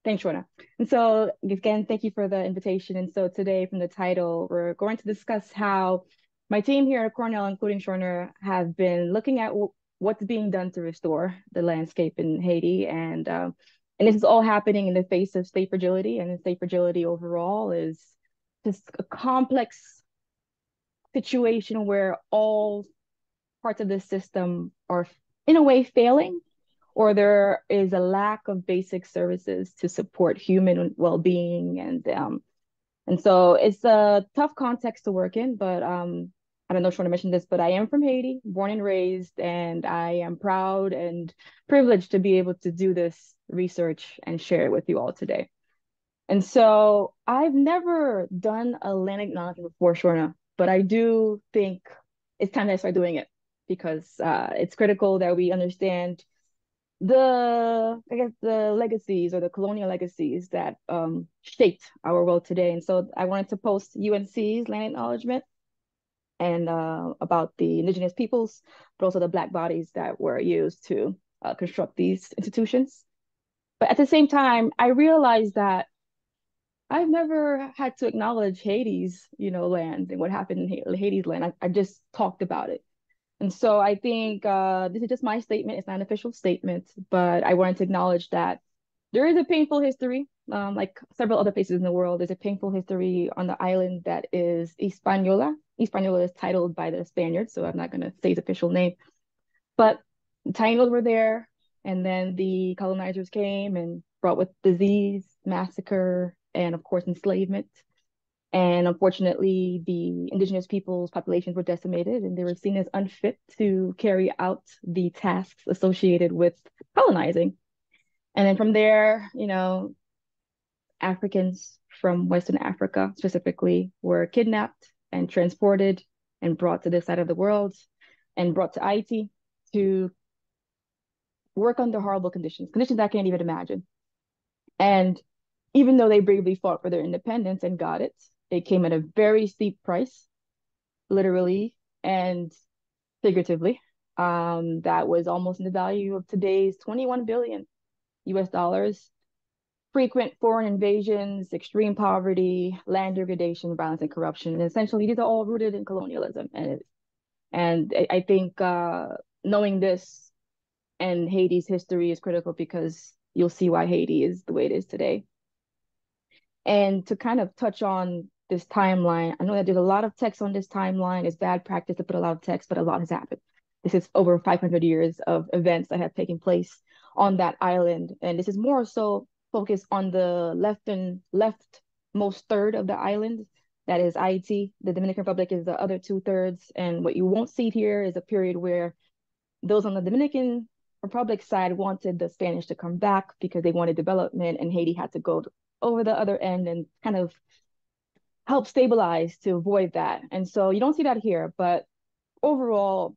Thanks, Shona. And so, again, thank you for the invitation. And so, today, from the title, we're going to discuss how my team here at Cornell, including Shona, have been looking at what's being done to restore the landscape in Haiti. And this is all happening in the face of state fragility. And state fragility overall is just a complex situation where all parts of the system are, in a way, failing, or there is a lack of basic services to support human well-being. And so it's a tough context to work in, but I don't know if you want to mention this, but I am from Haiti, born and raised, and I am proud and privileged to be able to do this research and share it with you all today. And so I've never done a land acknowledgement before, Shorna, but I do think it's time that I start doing it because it's critical that we understand I guess, the legacies or the colonial legacies that shaped our world today. And so I wanted to post UNC's land acknowledgement and about the indigenous peoples, but also the Black bodies that were used to construct these institutions. But at the same time, I realized that I've never had to acknowledge Haiti's, land and what happened in Haiti's land. I just talked about it. And so I think this is just my statement. It's not an official statement, but I wanted to acknowledge that there is a painful history, like several other places in the world. There's a painful history on the island that is Hispaniola. Hispaniola is titled by the Spaniards, so I'm not going to say its official name. But the Taínos were there, and then the colonizers came and brought with disease, massacre, and of course enslavement. And unfortunately, the indigenous peoples' populations were decimated and they were seen as unfit to carry out the tasks associated with colonizing. And then from there, Africans from Western Africa specifically were kidnapped and transported and brought to this side of the world and brought to Haiti to work under horrible conditions, conditions I can't even imagine. And even though they bravely fought for their independence and got it, it came at a very steep price, literally and figuratively. That was almost in the value of today's 21 billion US dollars. Frequent foreign invasions, extreme poverty, land degradation, violence, and corruption. And essentially, these are all rooted in colonialism. And I think knowing this and Haiti's history is critical because you'll see why Haiti is the way it is today. And to kind of touch on this timeline, I know that there's a lot of text on this timeline. It's bad practice to put a lot of text, but a lot has happened. This is over 500 years of events that have taken place on that island. And this is more so focused on the leftmost third of the island. That is Haiti. The Dominican Republic is the other 2/3. And what you won't see here is a period where those on the Dominican Republic side wanted the Spanish to come back because they wanted development, and Haiti had to go over the other end and kind of help stabilize to avoid that. And so you don't see that here, but overall,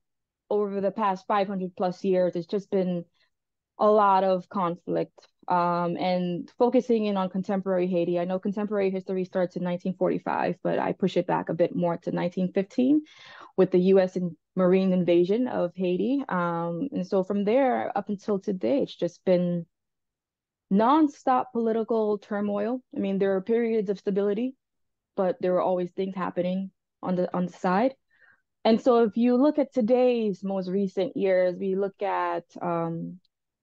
over the past 500 plus years, it's just been a lot of conflict. And focusing in on contemporary Haiti, I know contemporary history starts in 1945, but I push it back a bit more to 1915 with the US and Marine invasion of Haiti. And so from there up until today, it's just been nonstop political turmoil. I mean, there are periods of stability, but there were always things happening on the side. And so if you look at today's most recent years, we look at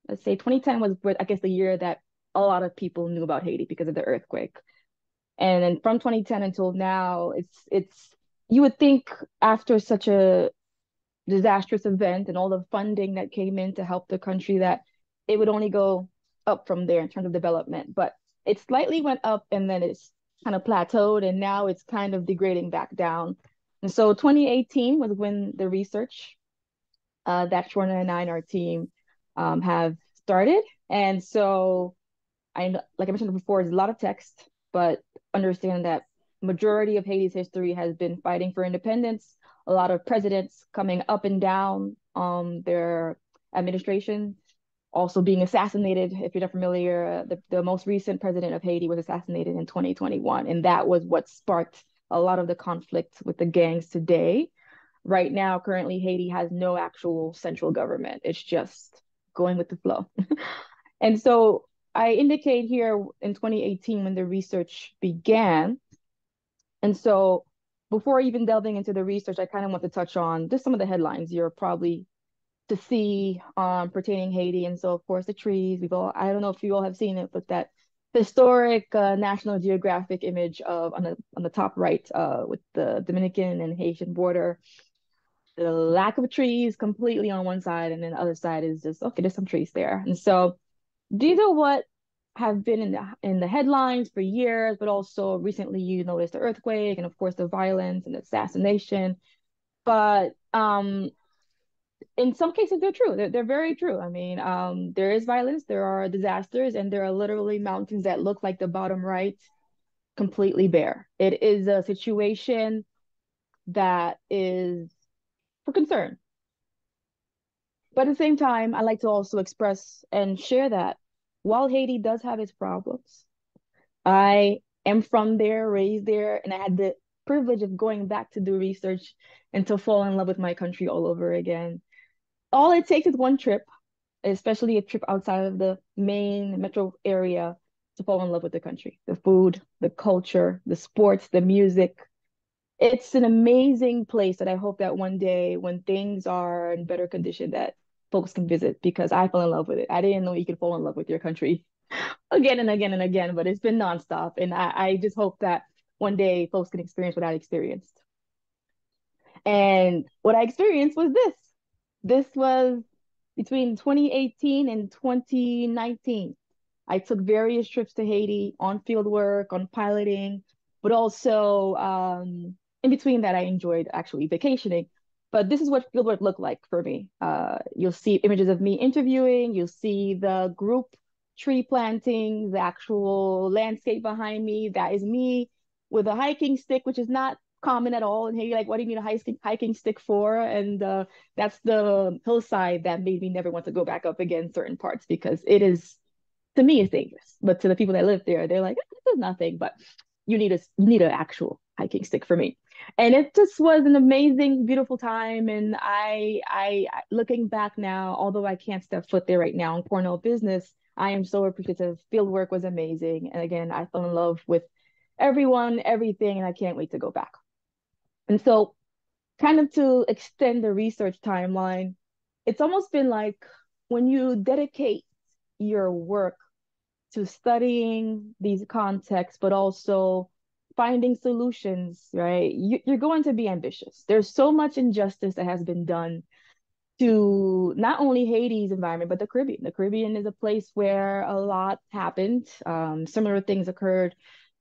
let's say 2010 was, I guess, the year that a lot of people knew about Haiti because of the earthquake. And then from 2010 until now, it's you would think after such a disastrous event and all the funding that came in to help the country that it would only go up from there in terms of development. But it slightly went up and then it's kind of plateaued and now it's kind of degrading back down. And so 2018 was when the research that Shorna and I and our team have started. And so like I mentioned before, there's a lot of text, but understand that majority of Haiti's history has been fighting for independence. A lot of presidents coming up and down their administration, also being assassinated. If you're not familiar, the most recent president of Haiti was assassinated in 2021, and that was what sparked a lot of the conflict with the gangs today. Right now, currently, Haiti has no actual central government. It's just going with the flow. And so I indicate here in 2018 when the research began. And so before even delving into the research, I kind of want to touch on just some of the headlines you're probably to see pertaining Haiti. And so, of course, the trees. I don't know if you all have seen it, but that historic National Geographic image of on the top right with the Dominican and Haitian border, the lack of trees completely on one side, and then the other side is just okay, there's some trees there. And so these are what have been in the headlines for years, but also recently you noticed the earthquake and of course the violence and the assassination. But in some cases they're true. They're very true. I mean, there is violence, there are disasters, and there are literally mountains that look like the bottom right completely bare. It is a situation that is for concern. But at the same time, I like to also express and share that while Haiti does have its problems, I am from there, raised there, and I had the privilege of going back to do research and to fall in love with my country all over again. All it takes is one trip, especially a trip outside of the main metro area, to fall in love with the country, the food, the culture, the sports, the music. It's an amazing place that I hope that one day when things are in better condition that folks can visit because I fell in love with it. I didn't know you could fall in love with your country again and again and again, but it's been nonstop. And I just hope that one day folks can experience what I experienced. And what I experienced was this. This was between 2018 and 2019. I took various trips to Haiti on field work, on piloting, but also in between that, I enjoyed actually vacationing. But this is what field work looked like for me. You'll see images of me interviewing, you'll see the group tree planting, the actual landscape behind me. That is me with a hiking stick, which is not common at all in Haiti. Like, what do you need a hiking stick for? And that's the hillside that made me never want to go back up again certain parts because it is to me it's dangerous. But to the people that live there, they're like, this is nothing. But you need an actual hiking stick for me. And it just was an amazing, beautiful time. And looking back now, although I can't step foot there right now in Cornell business, I am so appreciative. Field work was amazing. And again, I fell in love with everyone, everything, and I can't wait to go back. And so, kind of to extend the research timeline, it's almost been like when you dedicate your work to studying these contexts, but also finding solutions, right? You're going to be ambitious. There's so much injustice that has been done to not only Haiti's environment, but the Caribbean. The Caribbean is a place where a lot happened. Similar things occurred.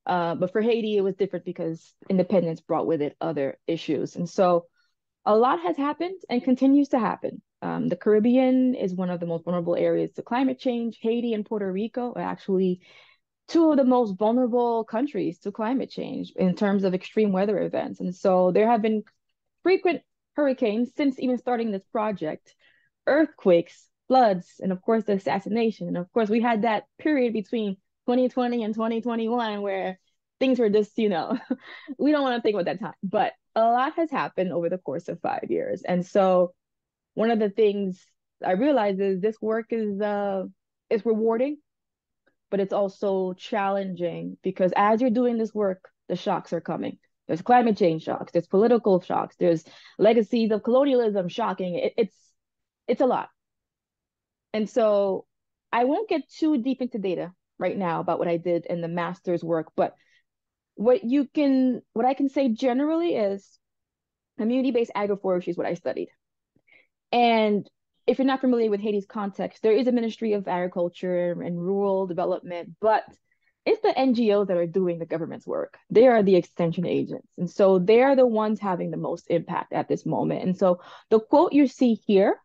But for Haiti, it was different because independence brought with it other issues. And so a lot has happened and continues to happen. The Caribbean is one of the most vulnerable areas to climate change. Haiti and Puerto Rico are actually two of the most vulnerable countries to climate change in terms of extreme weather events. And so there have been frequent hurricanes since even starting this project, earthquakes, floods, and of course the assassination. And of course, we had that period between 2020 and 2021 where things were just, we don't want to think about that time. But a lot has happened over the course of 5 years. And so one of the things I realized is this work is rewarding, but it's also challenging because as you're doing this work, the shocks are coming. There's climate change shocks, there's political shocks, there's legacies of colonialism shocking. It's a lot. And so I won't get too deep into data right now about what I did in the master's work, but what I can say generally is community-based agroforestry is what I studied. And if you're not familiar with Haiti's context, there is a Ministry of Agriculture and Rural Development, but it's the NGOs that are doing the government's work. They are the extension agents. And so they are the ones having the most impact at this moment. And so the quote you see here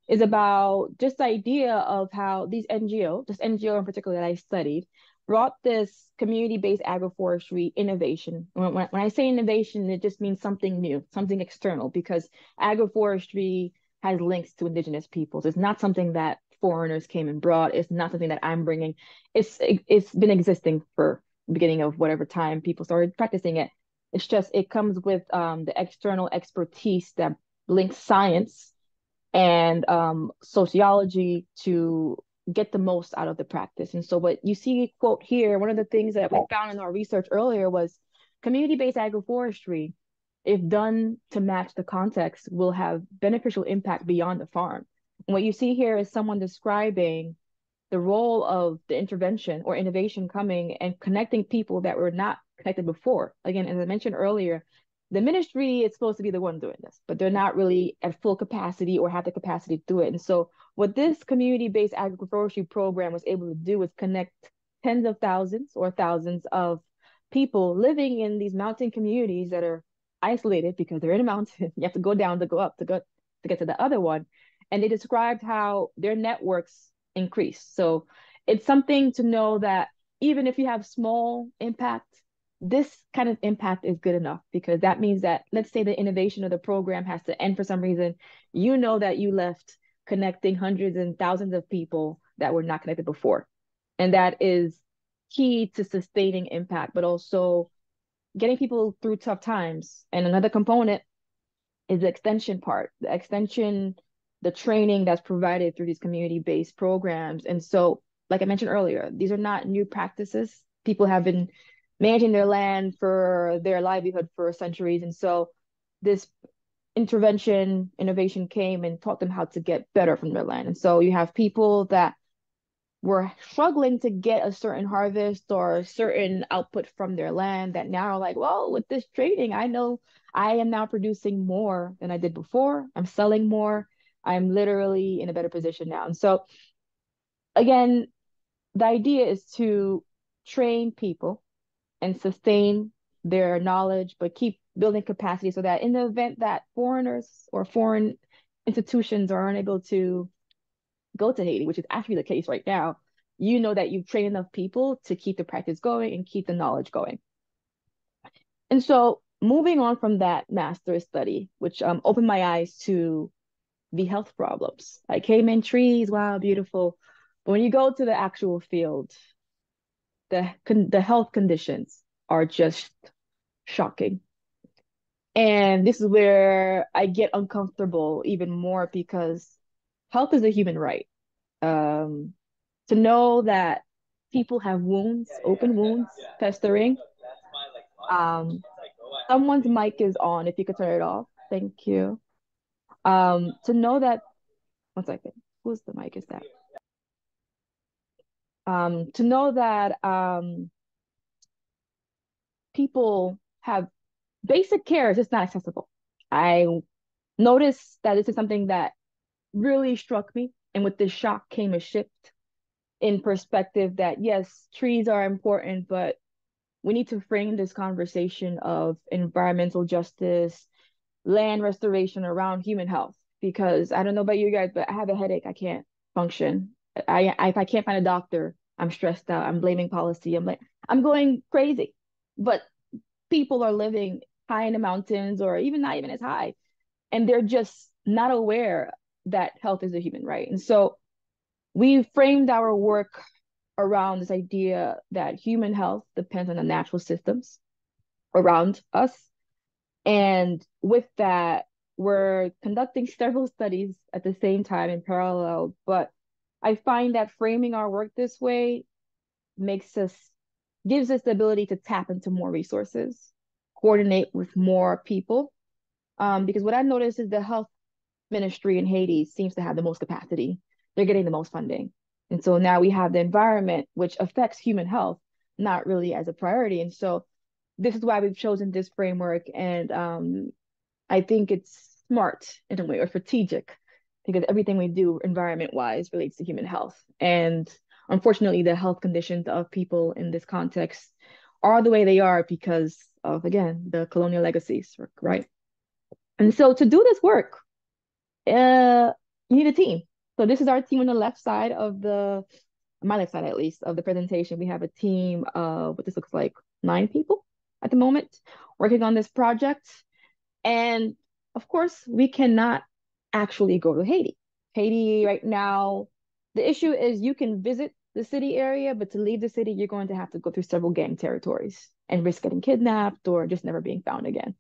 is about just the idea of how these NGO, this NGO in particular that I studied, brought this community-based agroforestry innovation. When I say innovation, it just means something new, something external, because agroforestry has links to indigenous peoples. It's not something that foreigners came and brought. It's not something that I'm bringing. It's been existing for the beginning of whatever time people started practicing it. It's just it comes with the external expertise that links science and sociology to get the most out of the practice. And so what you see quote here, one of the things that we found in our research earlier was community-based agroforestry, if done to match the context, will have beneficial impact beyond the farm. And what you see here is someone describing the role of the intervention or innovation coming and connecting people that were not connected before. Again, as I mentioned earlier, the ministry is supposed to be the one doing this, but they're not really at full capacity or have the capacity to do it. And so what this community-based agroforestry program was able to do is connect tens of thousands or thousands of people living in these mountain communities that are isolated because they're in a mountain. You have to go down to go up to get to the other one. And they described how their networks increase. So it's something to know that even if you have small impact, this kind of impact is good enough, because that means that, let's say the innovation of the program has to end for some reason, you know that you left connecting hundreds and thousands of people that were not connected before. And that is key to sustaining impact, but also getting people through tough times. And another component is the extension part, the extension, the training that's provided through these community-based programs. And so, like I mentioned earlier, these are not new practices. People have been managing their land for their livelihood for centuries. And so this intervention, innovation came and taught them how to get better from their land. And so you have people that were struggling to get a certain harvest or a certain output from their land that now are like, well, with this training, I know I am now producing more than I did before. I'm selling more. I'm literally in a better position now. And so again, the idea is to train people and sustain their knowledge, but keep building capacity so that in the event that foreigners or foreign institutions are unable to go to Haiti, which is actually the case right now, you know that you've trained enough people to keep the practice going and keep the knowledge going. And so moving on from that master's study, which opened my eyes to the health problems. I came in trees, wow, beautiful. But when you go to the actual field, the health conditions are just shocking. And this is where I get uncomfortable even more, because health is a human right. Um, to know that people have wounds, open wounds, festering. Um, Someone's mic is on, if you could turn it off. Thank you. To know that, one second, whose the mic is that? To know that people have basic care is just not accessible. I noticed that this is something that really struck me. And with this shock came a shift in perspective that yes, trees are important, but we need to frame this conversation of environmental justice, land restoration around human health. Because I don't know about you guys, but I have a headache. I can't function. If I can't find a doctor, I'm stressed out. I'm blaming policy. I'm going crazy. But people are living high in the mountains, or even not even as high, and they're just not aware that health is a human right. And so we framed our work around this idea that human health depends on the natural systems around us. And with that, we're conducting several studies at the same time in parallel. But I find that framing our work this way gives us the ability to tap into more resources, coordinate with more people. Because what I noticed is the health ministry in Haiti seems to have the most capacity. They're getting the most funding. And so now we have the environment, which affects human health, not really as a priority. And so this is why we've chosen this framework. And I think it's smart in a way, or strategic, because everything we do environment-wise relates to human health. And unfortunately, the health conditions of people in this context are the way they are because of, again, the colonial legacies, right? And so to do this work, you need a team. So this is our team on the left side of my left side at least, of the presentation. We have a team of what this looks like, 9 people at the moment working on this project. And of course, we cannot actually go to Haiti. Haiti right now, the issue is you can visit the city area, but to leave the city, you're going to have to go through several gang territories and risk getting kidnapped or just never being found again.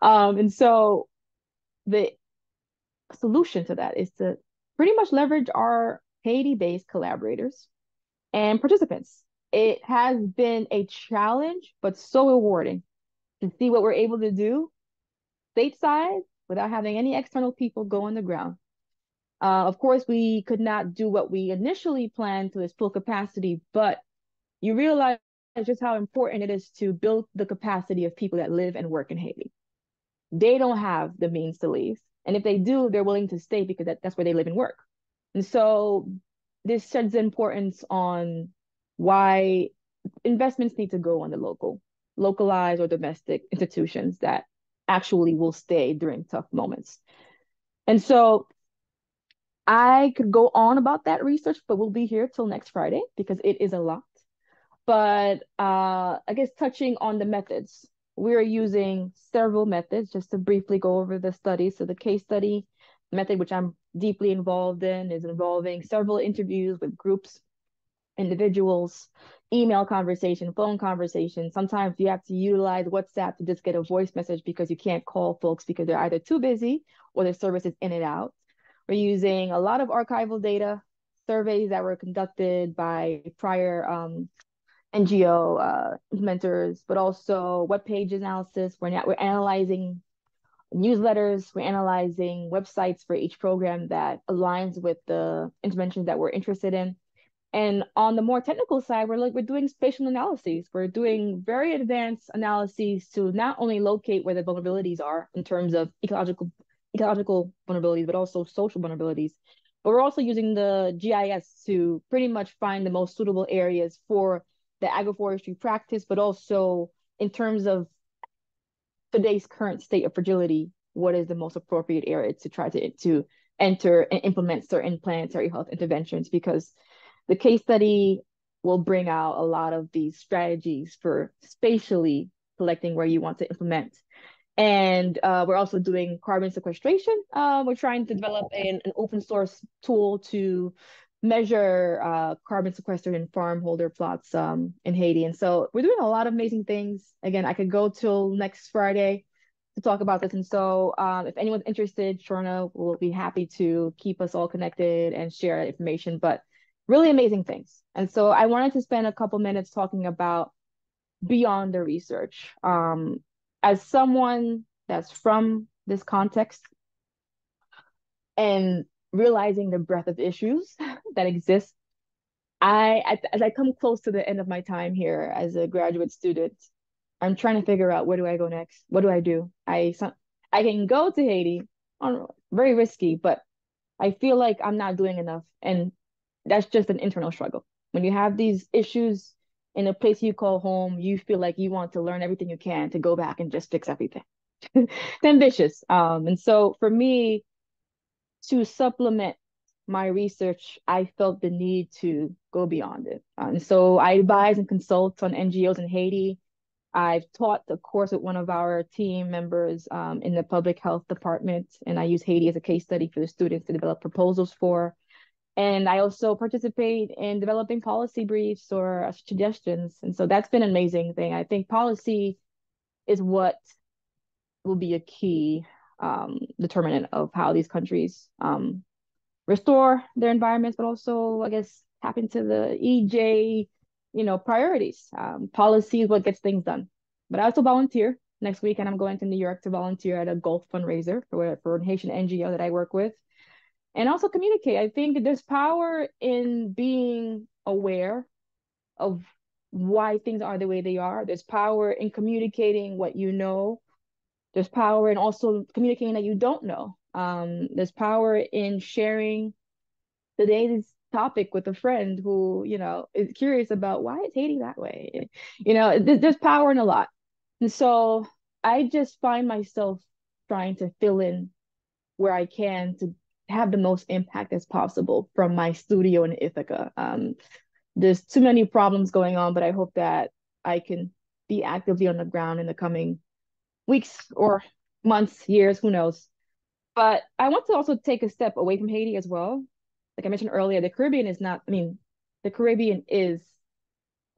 And so the solution to that is to pretty much leverage our Haiti-based collaborators and participants. It has been a challenge, but so rewarding to see what we're able to do stateside without having any external people go on the ground. Of course, we could not do what we initially planned to its full capacity, but you realize just how important it is to build the capacity of people that live and work in Haiti. They don't have the means to leave. And if they do, they're willing to stay because that's where they live and work. And so this sheds importance on why investments need to go on the localized or domestic institutions that actually will stay during tough moments. And so I could go on about that research, but we'll be here till next Friday because it is a lot. But I guess touching on the methods, we're using several methods just to briefly go over the study. So the case study method, which I'm deeply involved in, is involving several interviews with groups, individuals, email conversation, phone conversation. Sometimes you have to utilize WhatsApp to just get a voice message because you can't call folks because they're either too busy or their service is in and out. We're using a lot of archival data, surveys that were conducted by prior NGO implementers, but also web page analysis. We're analyzing newsletters, we're analyzing websites for each program that aligns with the interventions that we're interested in. And on the more technical side, we're doing spatial analyses. We're doing very advanced analyses to not only locate where the vulnerabilities are in terms of ecological vulnerabilities, but also social vulnerabilities. But we're also using the GIS to pretty much find the most suitable areas for the agroforestry practice, but also in terms of today's current state of fragility, what is the most appropriate area to try to enter and implement certain planetary health interventions? Because the case study will bring out a lot of these strategies for spatially collecting where you want to implement. And we're also doing carbon sequestration. We're trying to develop an open source tool to measure carbon sequestered in farm holder plots in Haiti. And so we're doing a lot of amazing things. Again, I could go till next Friday to talk about this. And so if anyone's interested, Shorna will be happy to keep us all connected and share that information, but really amazing things. And so I wanted to spend a couple minutes talking about beyond the research. As someone that's from this context and realizing the breadth of issues that exist, as I come close to the end of my time here as a graduate student, I'm trying to figure out where do I go next? What do I do? I can go to Haiti, very risky, but I feel like I'm not doing enough. And that's just an internal struggle. When you have these issues in a place you call home, you feel like you want to learn everything you can to go back and just fix everything. It's ambitious. And so for me, to supplement my research, I felt the need to go beyond it. And so I advise and consult on NGOs in Haiti. I've taught a course with one of our team members in the public health department, and I use Haiti as a case study for the students to develop proposals for. And I also participate in developing policy briefs or suggestions. And so that's been an amazing thing. I think policy is what will be a key determinant of how these countries restore their environments, but also, I guess, tap into the EJ, priorities. Policy is what gets things done. But I also volunteer. Next weekend, I'm going to New York to volunteer at a golf fundraiser for a Haitian NGO that I work with. And also communicate. I think there's power in being aware of why things are the way they are. There's power in communicating what you know. There's power in also communicating that you don't know. There's power in sharing today's topic with a friend who, is curious about why is Haiti that way. There's power in a lot. And so I just find myself trying to fill in where I can to have the most impact as possible from my studio in Ithaca. There's too many problems going on, but I hope that I can be actively on the ground in the coming weeks or months, years, who knows. But I want to also take a step away from Haiti as well. Like I mentioned earlier, the Caribbean is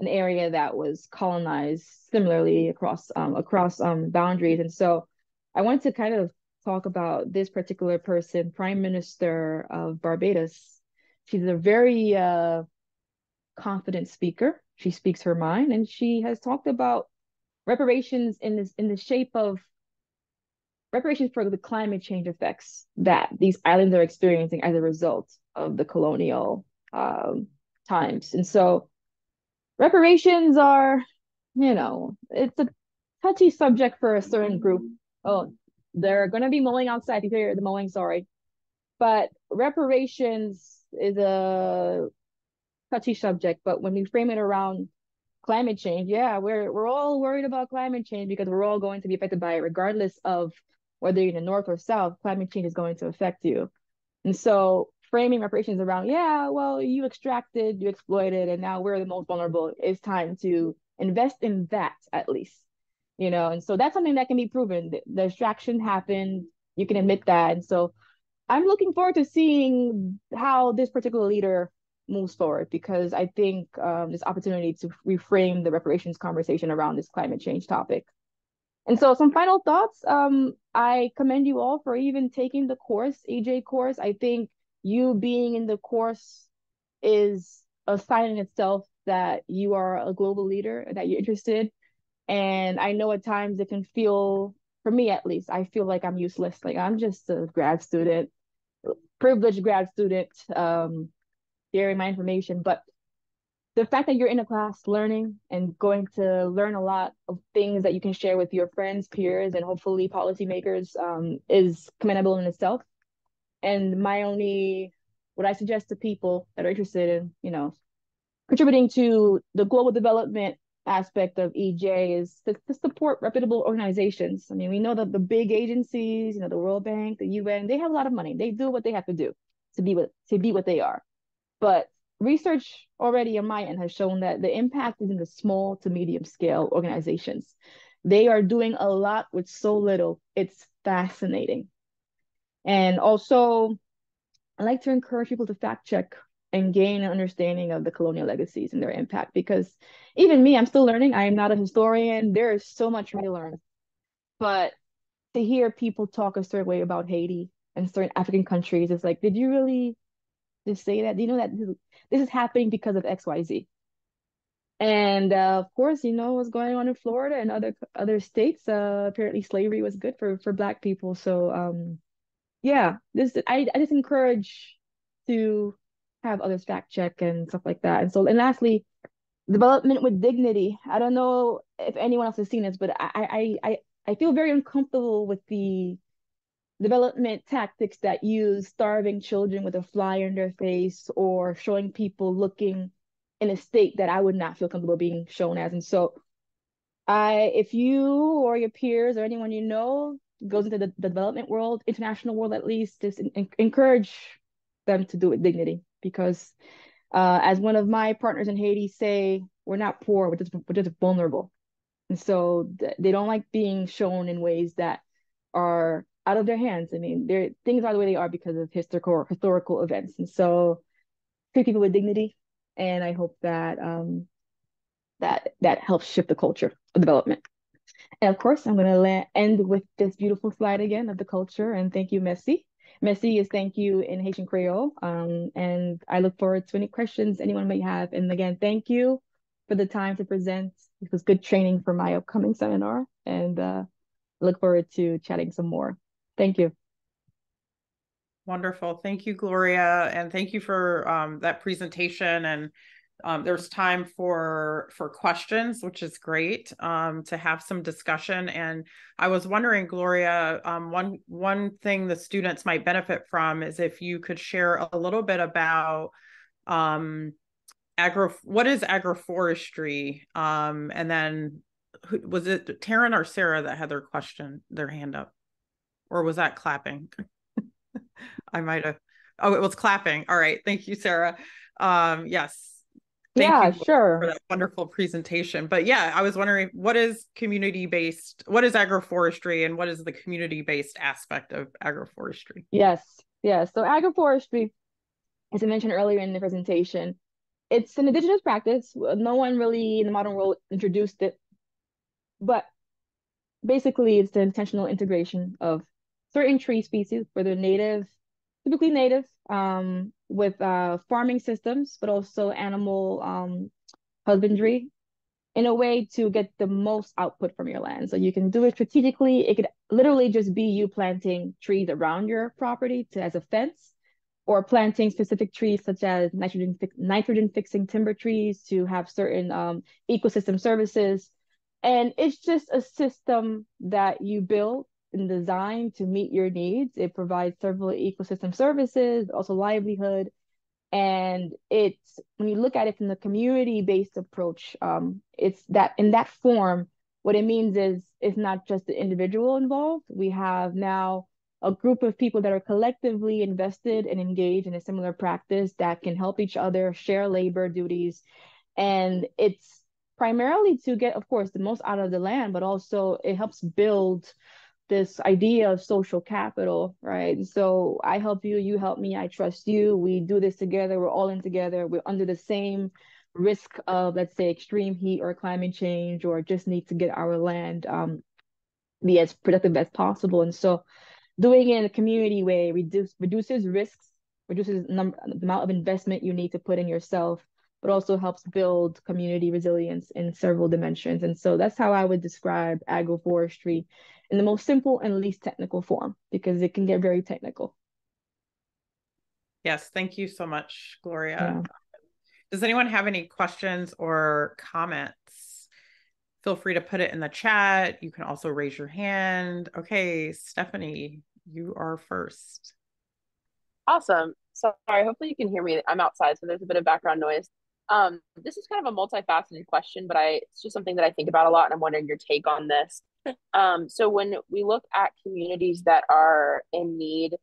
an area that was colonized similarly across boundaries. And so I wanted to kind of talk about this particular person, Prime Minister of Barbados, She's a very confident speaker. She speaks her mind, and she has talked about reparations in the shape of reparations for the climate change effects that these islands are experiencing as a result of the colonial um, times. And so reparations are, it's a touchy subject for a certain group. Oh, they're going to be mowing outside. You hear the mowing, sorry. But reparations is a touchy subject. But when we frame it around climate change, yeah, we're all worried about climate change because we're all going to be affected by it, regardless of whether you're in the north or south. Climate change is going to affect you. And so framing reparations around, yeah, well, you extracted, you exploited, and now we're the most vulnerable. It's time to invest in that at least, And so that's something that can be proven. The extraction happened. You can admit that. And so I'm looking forward to seeing how this particular leader moves forward because I think this opportunity to reframe the reparations conversation around this climate change topic. And so some final thoughts. I commend you all for even taking the course, EJ course. I think you being in the course is a sign in itself that you are a global leader, that you're interested. And I know at times it can feel, for me at least, I feel like I'm useless. Like I'm just a grad student, privileged grad student, sharing my information. But the fact that you're in a class learning and going to learn a lot of things that you can share with your friends, peers, and hopefully policymakers is commendable in itself. And what I suggest to people that are interested in, contributing to the global development aspect of EJ is to support reputable organizations. I mean, we know that the big agencies, the World Bank, the UN, they have a lot of money. They do what they have to do to be what they are. But research already on my end has shown that the impact is in the small to medium scale organizations. They are doing a lot with so little. It's fascinating. And also, I like to encourage people to fact check and gain an understanding of the colonial legacies and their impact because even me, I'm still learning. I am not a historian. There is so much for me to learn. But to hear people talk a certain way about Haiti and certain African countries, it's like, did you really just say that? Do you know that this is happening because of XYZ? And of course, what's going on in Florida and other states. Apparently, slavery was good for Black people. So yeah, I just encourage to have others fact check and stuff like that. And lastly, development with dignity. I don't know if anyone else has seen this, but I feel very uncomfortable with the development tactics that use starving children with a fly in their face or showing people looking in a state that I would not feel comfortable being shown as. And so if you or your peers or anyone goes into the development world, international world at least, just encourage them to do it with dignity because as one of my partners in Haiti say, we're not poor, we're just vulnerable. And so they don't like being shown in ways that are out of their hands. I mean, things are the way they are because of historical events. And so treat people with dignity. And I hope that that helps shift the culture of development. And of course, I'm going to end with this beautiful slide again of the culture. And thank you, Messi. Messi is thank you in Haitian Creole. And I look forward to any questions anyone may have. And again, thank you for the time to present. It was good training for my upcoming seminar. And look forward to chatting some more. Thank you. Wonderful. Thank you, Gloria. And thank you for that presentation. And there's time for questions, which is great to have some discussion. And I was wondering, Gloria, one thing the students might benefit from is if you could share a little bit about what is agroforestry? And then was it Taryn or Sarah that had their hand up? Or was that clapping? I might have. Oh, it was clapping. All right. Thank you, Sarah. Yes. Thank you sure. for that wonderful presentation. But yeah, I was wondering what is agroforestry and what is the community-based aspect of agroforestry? Yes. Yes. So agroforestry, as I mentioned earlier in the presentation, it's an indigenous practice. No one really in the modern world introduced it, but basically it's the intentional integration of certain tree species, whether native typically native, with farming systems, but also animal husbandry in a way to get the most output from your land. So you can do it strategically. It could literally just be you planting trees around your property to as a fence, or planting specific trees such as nitrogen fixing timber trees to have certain ecosystem services. And it's just a system that you build and design to meet your needs. It provides several ecosystem services, also livelihood, and it's when you look at it from the community-based approach, it's that in that form, what it means is it's not just the individual involved. We have now a group of people that are collectively invested and engaged in a similar practice that can help each other share labor duties. And it's primarily to get, of course, the most out of the land, but also it helps build this idea of social capital, right? So I help you, you help me, I trust you. We do this together. We're all in together. We're under the same risk of, let's say, extreme heat or climate change, or just need to get our land be as productive as possible. And so doing it in a community way reduces risks, reduces the amount of investment you need to put in yourself, but also helps build community resilience in several dimensions. And so that's how I would describe agroforestry in the most simple and least technical form, because it can get very technical. Yes, thank you so much, Gloria. Yeah. Does anyone have any questions or comments? Feel free to put it in the chat. You can also raise your hand. Okay, Stephanie, you are first. Awesome. Sorry, hopefully you can hear me. I'm outside, so there's a bit of background noise. This is kind of a multifaceted question, but it's just something that I think about a lot, and I'm wondering your take on this. So when we look at communities that are in need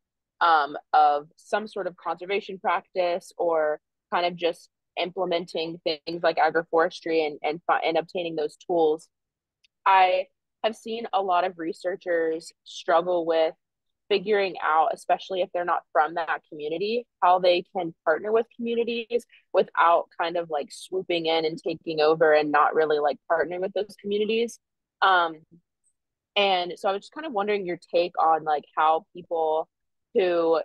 of some sort of conservation practice, or kind of just implementing things like agroforestry and obtaining those tools, I have seen a lot of researchers struggle with figuring out, especially if they're not from that community, how they can partner with communities without kind of like swooping in and taking over and not really like partnering with those communities. Um, and so I was just kind of wondering your take on like how people who,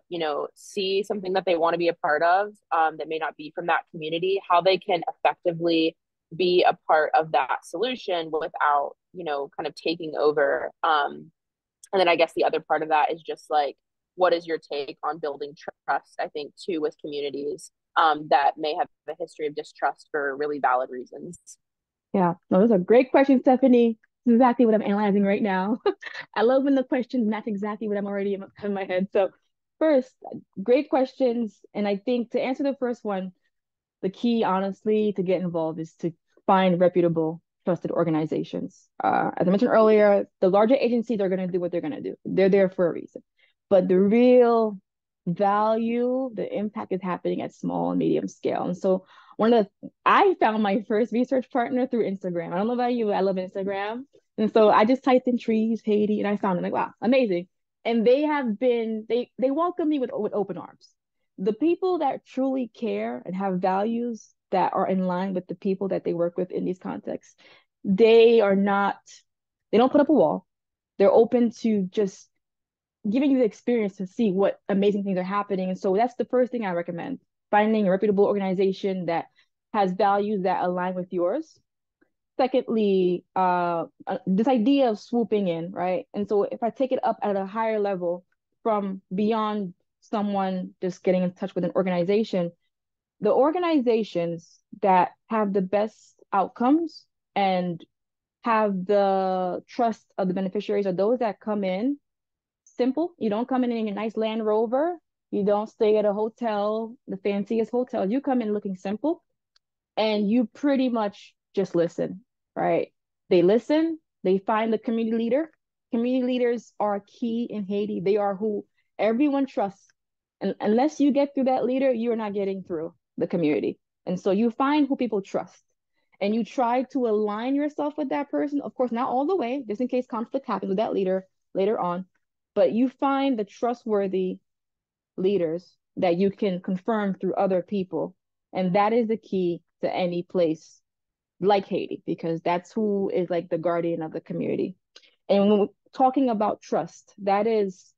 see something that they want to be a part of, that may not be from that community, how they can effectively be a part of that solution without, kind of taking over. And then I guess the other part of that is just like, what is your take on building trust, I think, too, with communities that may have a history of distrust for really valid reasons? Yeah, no, those are great questions, Stephanie. This is exactly what I'm analyzing right now. I love when the questions match exactly what I'm already in my head. So first, great questions. And I think to answer the first one, the key, honestly, to get involved is to find reputable, trusted organizations. As I mentioned earlier, the larger agencies are going to do what they're going to do. They're there for a reason. But the real value, the impact is happening at small and medium scale. And so I found my first research partner through Instagram. I don't know about you, but I love Instagram. And so I just typed in trees, Haiti, and I found them like, wow, amazing. And they welcome me with open arms. The people that truly care and have values that are in line with the people that they work with in these contexts, they are not, they don't put up a wall. They're open to just giving you the experience to see what amazing things are happening. And so that's the first thing I recommend, finding a reputable organization that has values that align with yours. Secondly, this idea of swooping in, right? And so if I take it up at a higher level from beyond someone just getting in touch with an organization, the organizations that have the best outcomes and have the trust of the beneficiaries are those that come in simple. You don't come in a nice Land Rover. You don't stay at a hotel, the fanciest hotel. You come in looking simple, and you pretty much just listen, right? They listen, they find the community leader. Community leaders are key in Haiti. They are who everyone trusts. And unless you get through that leader, you're not getting through the community. And so you find who people trust, and you try to align yourself with that person. Of course, not all the way, just in case conflict happens with that leader later on. But you find the trustworthy leaders that you can confirm through other people. And that is the key to any place like Haiti, because that's who is like the guardian of the community. And when we're talking about trust, that is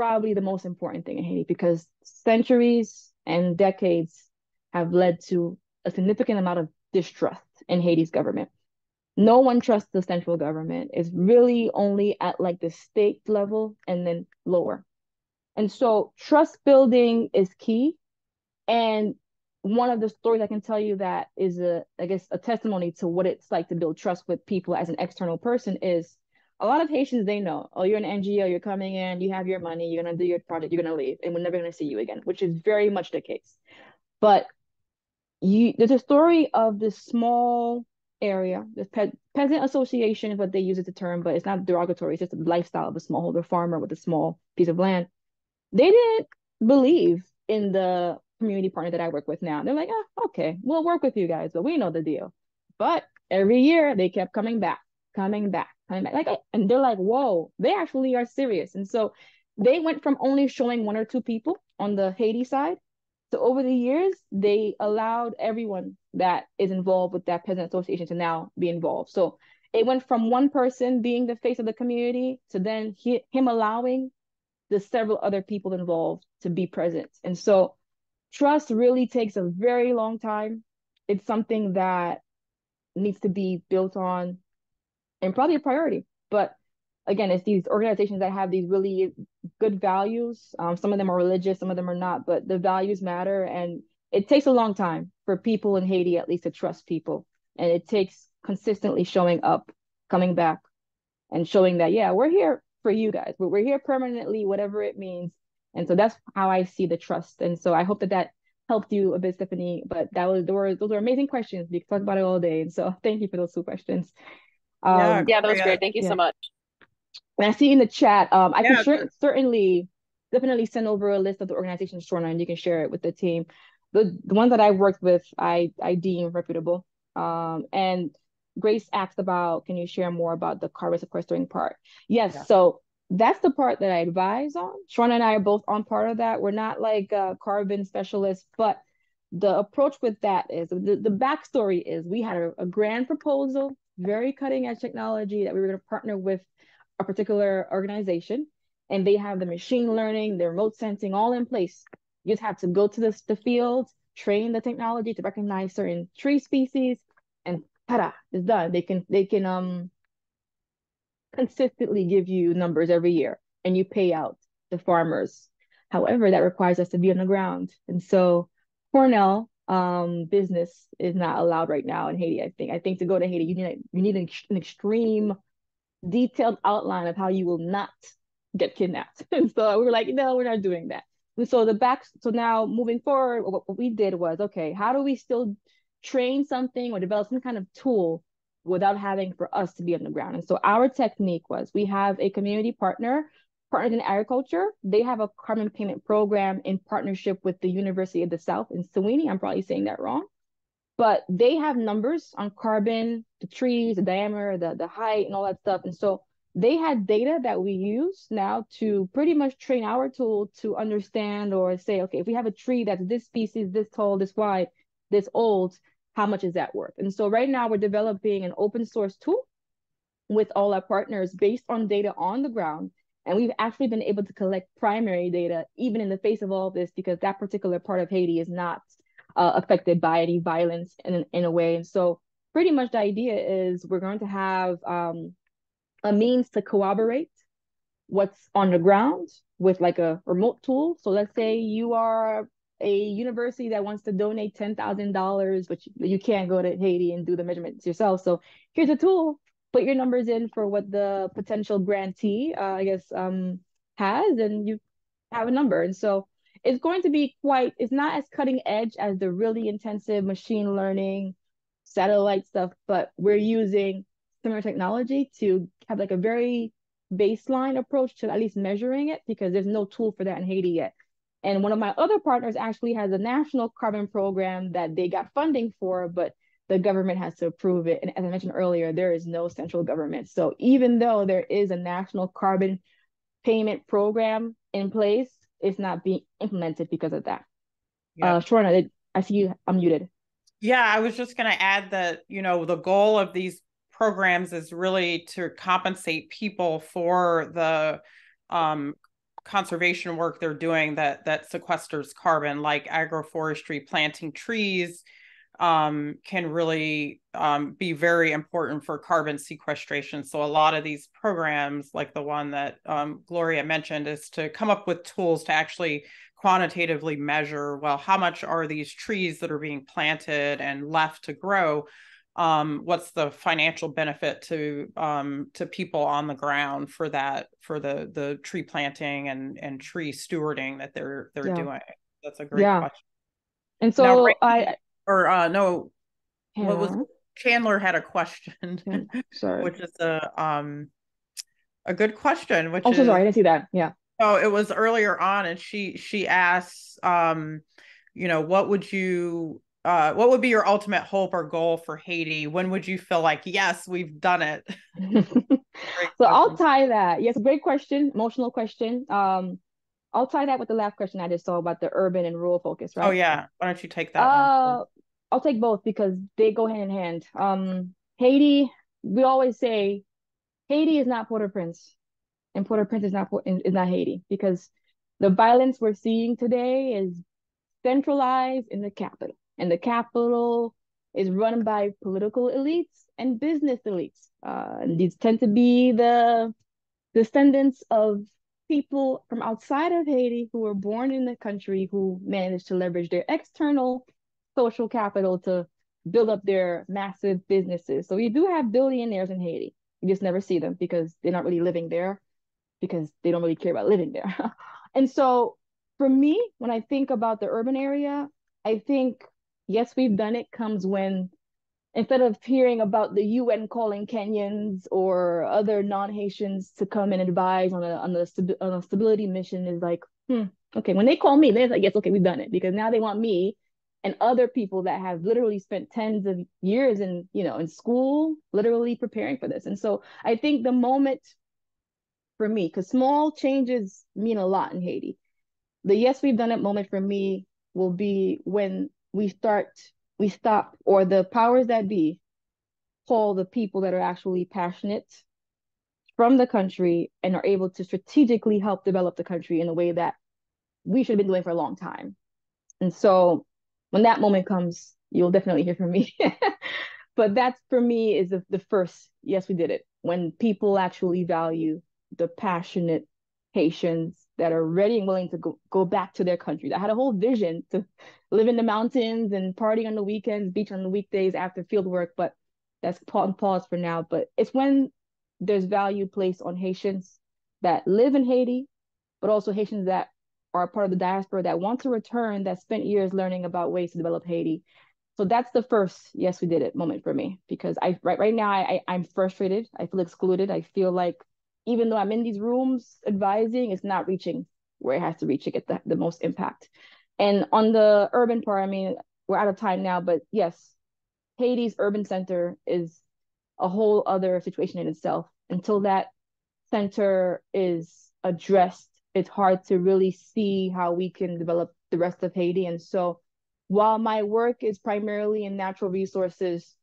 probably the most important thing in Haiti because centuries and decades have led to a significant amount of distrust in Haiti's government. No one trusts the central government. It's really only at like the state level and then lower. And so trust building is key. And one of the stories I can tell you that is I guess, a testimony to what it's like to build trust with people as an external person is a lot of Haitians, they know, oh, you're an NGO, you're coming in, you have your money, you're gonna do your project, you're gonna leave, and we're never gonna see you again, which is very much the case. But there's a story of this small area, this peasant association is what they use as a term, but it's not derogatory, it's just a lifestyle of a smallholder farmer with a small piece of land. They didn't believe in the community partner that I work with now. They're like, oh, okay, we'll work with you guys, but we know the deal. But every year they kept coming back, coming back, coming back. And they're like, whoa, they actually are serious. And so they went from only showing one or two people on the Haiti side. So over the years, they allowed everyone that is involved with that peasant association to now be involved. So it went from one person being the face of the community to then him allowing the several other people involved to be present. And so trust really takes a very long time. It's something that needs to be built on and probably a priority. But again, it's these organizations that have these really good values. Some of them are religious, some of them are not, but the values matter. And it takes a long time for people in Haiti, at least, to trust people. And it takes consistently showing up, coming back, and showing that, yeah, we're here for you guys. We're here permanently, whatever it means. And so that's how I see the trust. And so I hope that helped you a bit, Stephanie. But those were amazing questions. We could talk about it all day. And so thank you for those two questions. Yeah, Yeah, that was great. Thank you so much. And I see in the chat, I Yeah, can certainly definitely send over a list of the organizations, Shorna, and you can share it with the team. The ones that I worked with, I deem reputable. And Grace asked about, can you share more about the carbon sequestering part? Yes, yeah. so that's the part that I advise on. Shorna and I are both on part of that. We're not like carbon specialists, but the approach with that is the backstory is we had a grand proposal, very cutting edge technology that we were going to partner with a particular organization, and they have the machine learning, the remote sensing all in place. You just have to go to the field, train the technology to recognize certain tree species, and ta-da, it's done. They can consistently give you numbers every year, and you pay out the farmers. However, that requires us to be on the ground, and so Cornell business is not allowed right now in Haiti. I think to go to Haiti, you need an extreme detailed outline of how you will not get kidnapped. And so we were like, no, we're not doing that. And so so now moving forward, what we did was, okay, how do we still train something or develop some kind of tool without having for us to be on the ground? And so our technique was we have a community partners in agriculture. They have a carbon payment program in partnership with the University of the South in Sewanee. I'm probably saying that wrong. But they have numbers on carbon, the trees, the diameter, the height, and all that stuff. And so they had data that we use now to pretty much train our tool to understand or say, okay, if we have a tree that's this species, this tall, this wide, this old, how much is that worth? And so right now we're developing an open source tool with all our partners based on data on the ground. And we've actually been able to collect primary data, even in the face of all of this, because that particular part of Haiti is not affected by any violence in a way. And so pretty much the idea is we're going to have a means to corroborate what's on the ground with like a remote tool. So let's say you are a university that wants to donate $10,000, but you can't go to Haiti and do the measurements yourself. So here's a tool, put your numbers in for what the potential grantee, has, and you have a number. And so it's going to be it's not as cutting edge as the really intensive machine learning satellite stuff, but we're using similar technology to have like a very baseline approach to at least measuring it, because there's no tool for that in Haiti yet. And one of my other partners actually has a national carbon program that they got funding for, but the government has to approve it. And as I mentioned earlier, there is no central government. So even though there is a national carbon payment program in place, it's not being implemented because of that. Yep. Shorna, I see you unmuted. Yeah, I was just going to add that, the goal of these programs is really to compensate people for the conservation work they're doing that sequesters carbon, like agroforestry, planting trees, can really be very important for carbon sequestration. So a lot of these programs, like the one that Gloria mentioned, is to come up with tools to actually quantitatively measure, well, how much are these trees that are being planted and left to grow? What's the financial benefit to people on the ground for that, for the tree planting and tree stewarding that they're doing? That's a great question. And now, so no, Hannah, what was Chandler had a question, sorry, which is a good question, which oh, so is, sorry, I didn't see that. Yeah. oh, it was earlier on, and she asks, what would be your ultimate hope or goal for Haiti? When would you feel like, yes, we've done it? So I'll tie that. Yes, great question, emotional question. I'll tie that with the last question I just saw about the urban and rural focus, right? Oh yeah, why don't you take that one? I'll take both because they go hand in hand. Haiti, we always say Haiti is not Port-au-Prince, and Port-au-Prince is not Haiti, because the violence we're seeing today is centralized in the capital, and the capital is run by political elites and business elites. And these tend to be the descendants of people from outside of Haiti who were born in the country, who managed to leverage their external social capital to build up their massive businesses. So we do have billionaires in Haiti. You just never see them because they're not really living there, because they don't really care about living there. And so for me, when I think about the urban area, I think, yes, we've done it comes when, instead of hearing about the UN calling Kenyans or other non-Haitians to come and advise on a stability mission, is like, okay, when they call me, they're like, yes, okay, we've done it, because now they want me and other people that have literally spent tens of years in school, literally preparing for this. And so I think the moment for me, because small changes mean a lot in Haiti, the yes, we've done it moment for me will be when we stop, or the powers that be call the people that are actually passionate from the country and are able to strategically help develop the country in a way that we should have been doing for a long time. And so when that moment comes, you'll definitely hear from me. But that's, for me, is the first, yes, we did it. When people actually value the passionate Haitians that are ready and willing to go back to their country, that had a whole vision to live in the mountains and party on the weekends, beach on the weekdays after field work. But that's pause for now. But it's when there's value placed on Haitians that live in Haiti, but also Haitians that are part of the diaspora that want to return, that spent years learning about ways to develop Haiti. So that's the first yes, we did it moment for me, because right now I'm frustrated. I feel excluded. I feel like even though I'm in these rooms advising, it's not reaching where it has to reach to get the most impact. And on the urban part, I mean, we're out of time now, but yes, Haiti's urban center is a whole other situation in itself. Until that center is addressed, it's hard to really see how we can develop the rest of Haiti. And so while my work is primarily in natural resources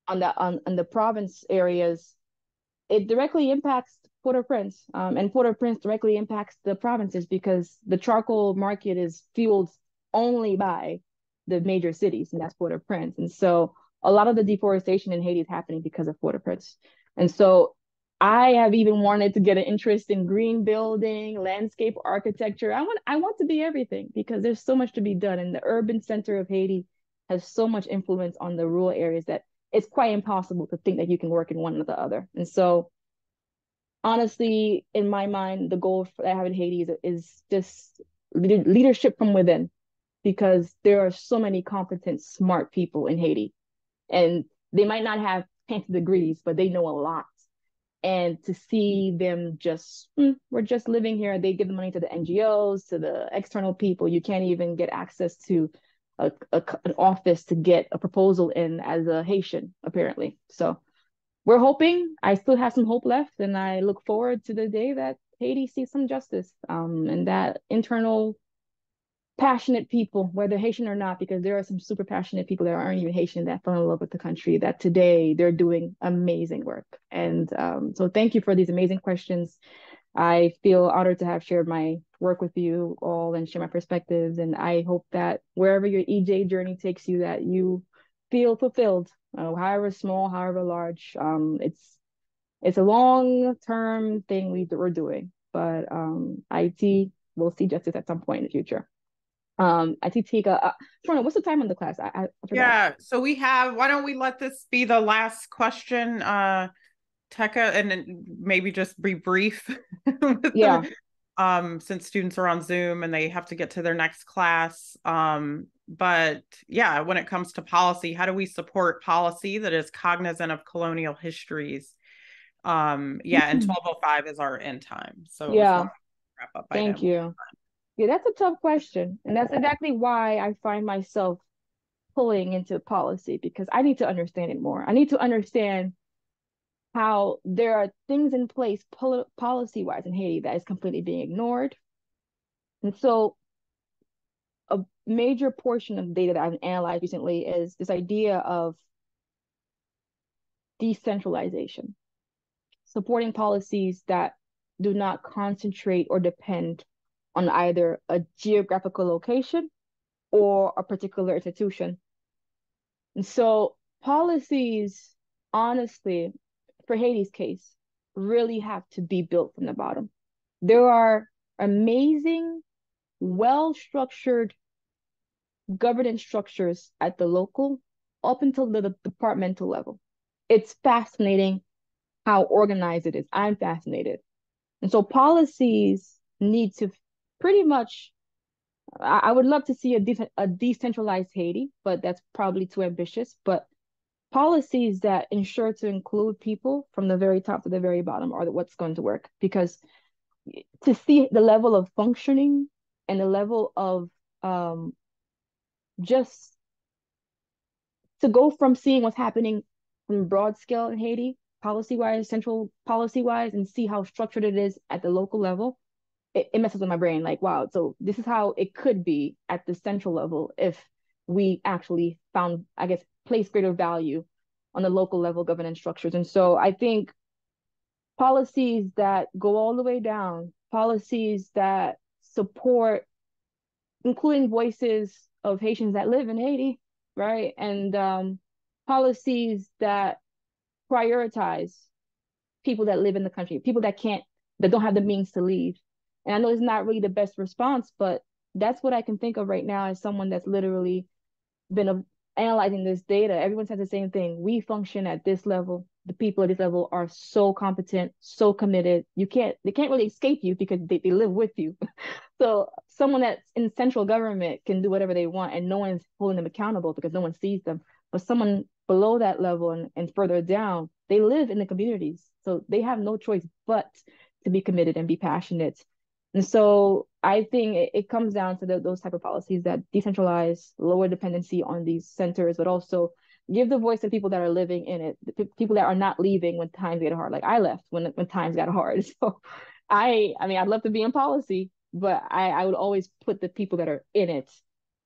on the province areas, it directly impacts Port-au-Prince, and Port-au-Prince directly impacts the provinces, because the charcoal market is fueled only by the major cities, and that's Port-au-Prince. And so a lot of the deforestation in Haiti is happening because of Port-au-Prince. And so I have even wanted to get an interest in green building, landscape architecture. I want to be everything, because there's so much to be done. And the urban center of Haiti has so much influence on the rural areas that it's quite impossible to think that you can work in one or the other. And so honestly, in my mind, the goal that I have in Haiti is just leadership from within, because there are so many competent, smart people in Haiti, and they might not have fancy degrees, but they know a lot. And to see them just, we're just living here. They give the money to the NGOs, to the external people. You can't even get access to an office to get a proposal in as a Haitian, apparently. So we're hoping. I still have some hope left, and I look forward to the day that Haiti sees some justice, and that internal passionate people, whether Haitian or not, because there are some super passionate people that aren't even Haitian that fell in love with the country, that today they're doing amazing work. And so thank you for these amazing questions. I feel honored to have shared my work with you all and share my perspectives. And I hope that wherever your EJ journey takes you, that you feel fulfilled, however small, however large. It's a long-term thing we're doing, but IT will see justice at some point in the future. I see Tika. Shorna, what's the time on the class? I forgot. Yeah, so we have, why don't we let this be the last question, Tekka, and then maybe just be brief Yeah. Since students are on Zoom and they have to get to their next class. But yeah, when it comes to policy, how do we support policy that is cognizant of colonial histories? And 12:05 is our end time. So it was Yeah. wrap up by Thank then. you. Yeah, that's a tough question. And that's exactly why I find myself pulling into policy, because I need to understand it more. I need to understand how there are things in place policy-wise in Haiti that is completely being ignored. And so a major portion of data that I've analyzed recently is this idea of decentralization, supporting policies that do not concentrate or depend on either a geographical location or a particular institution. And so policies, honestly, for Haiti's case, really have to be built from the bottom. There are amazing, well-structured governance structures at the local up until the departmental level. It's fascinating how organized it is. I'm fascinated. And so policies need to pretty much, I would love to see a decentralized Haiti, but that's probably too ambitious. But policies that ensure to include people from the very top to the very bottom are what's going to work. Because to see the level of functioning and the level of just to go from seeing what's happening from broad scale in Haiti, policy wise, central policy wise, and see how structured it is at the local level, it messes with my brain. Like, wow, so this is how it could be at the central level if we actually found, I guess, place greater value on the local level governance structures. And so I think policies that go all the way down, policies that support, including voices of Haitians that live in Haiti, right? And policies that prioritize people that live in the country, people that don't have the means to leave. And I know it's not really the best response, but that's what I can think of right now as someone that's literally been analyzing this data. Everyone says the same thing. We function at this level. The people at this level are so competent, so committed. They can't really escape you because they live with you. So someone that's in central government can do whatever they want and no one's holding them accountable because no one sees them. But someone below that level and further down, they live in the communities. So they have no choice but to be committed and be passionate. And so I think it comes down to those type of policies that decentralize, lower dependency on these centers, but also give the voice to people that are living in it, the people that are not leaving when times get hard. Like I left when times got hard. So I mean, I'd love to be in policy, but I would always put the people that are in it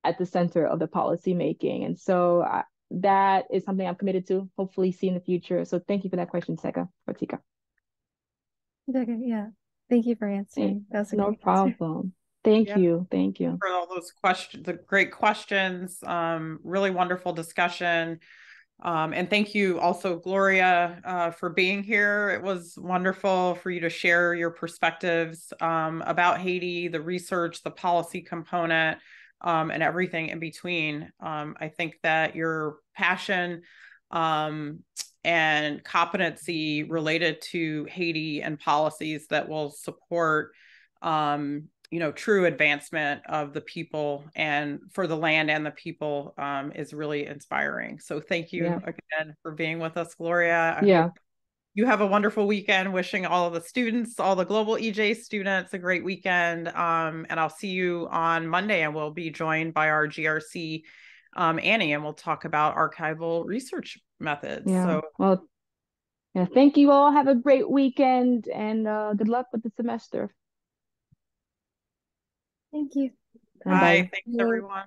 at the center of the policy making. And so that is something I'm committed to, hopefully see in the future. So thank you for that question, Tika. Okay, yeah. Thank you for answering. That was a No great problem. Answer. Thank you. Thank you for all those questions, the great questions. Really wonderful discussion. And thank you also, Gloria, for being here. It was wonderful for you to share your perspectives about Haiti, the research, the policy component, and everything in between. I think that your passion and competency related to Haiti and policies that will support true advancement of the people and for the land and the people is really inspiring. So thank you again for being with us, Gloria. I hope you have a wonderful weekend. Wishing all of the students, all the Global EJ students, a great weekend. And I'll see you on Monday, and we'll be joined by our GRC, Annie, and we'll talk about archival research methods. Yeah. So, thank you all. Have a great weekend, and good luck with the semester. Thank you. Bye. Thanks, everyone.